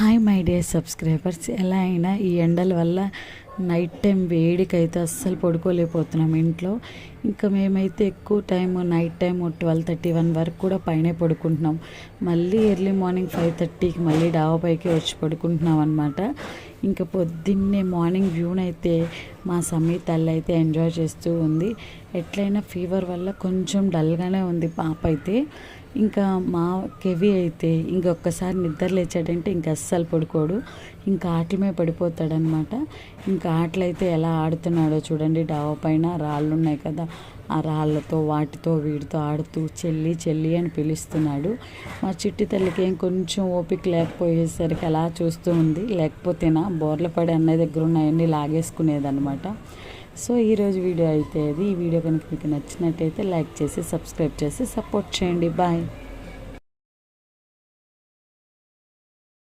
Hi my dear subscribers. ఎలా అయినా ఈ ఎండల వల్ల నైట్ టైం వేడికైతే అస్సలు పడుకోలేకపోతున్నాం ఇంట్లో. ఇంకా మేమైతే ఎక్కువ టైము నైట్ టైం 12:31 వరకు కూడా పైనే పడుకుంటున్నాం. మళ్ళీ ఎర్లీ మార్నింగ్ 5:30కి మళ్ళీ డాబా పైకి వచ్చి పడుకుంటున్నాం అనమాట. ఇంకా పొద్దున్నే మార్నింగ్ వ్యూనైతే మా సమీ తల్లి అయితే ఎంజాయ్ చేస్తూ ఉంది. ఎట్లయినా ఫీవర్ వల్ల కొంచెం డల్గానే ఉంది పాప అయితే. ఇంకా మా కెవి అయితే ఇంకొకసారి నిద్ర లేచాడంటే ఇంక అస్సలు పడుకోడు, ఇంకా ఆటలమే పడిపోతాడనమాట. ఇంకా ఆటలు అయితే ఎలా ఆడుతున్నాడో చూడండి. డాబా పైన రాళ్ళు ఉన్నాయి కదా, ఆ రాళ్ళతో వాటితో వీటితో ఆడుతూ చెల్లి చెల్లి అని పిలుస్తున్నాడు. మా చిట్టి తల్లికి ఏం కొంచెం ఓపిక లేకపోయేసరికి అలా చూస్తూ ఉంది. లేకపోతేనా బోర్ల పడి అన్నయ్య దగ్గర ఉన్నాయన్నీ లాగేసుకునేదనమాట. సో ఈరోజు వీడియో అయితే అది. ఈ వీడియో కనుక మీకు నచ్చినట్టయితే లైక్ చేసి సబ్స్క్రైబ్ చేసి సపోర్ట్ చేయండి. బాయ్.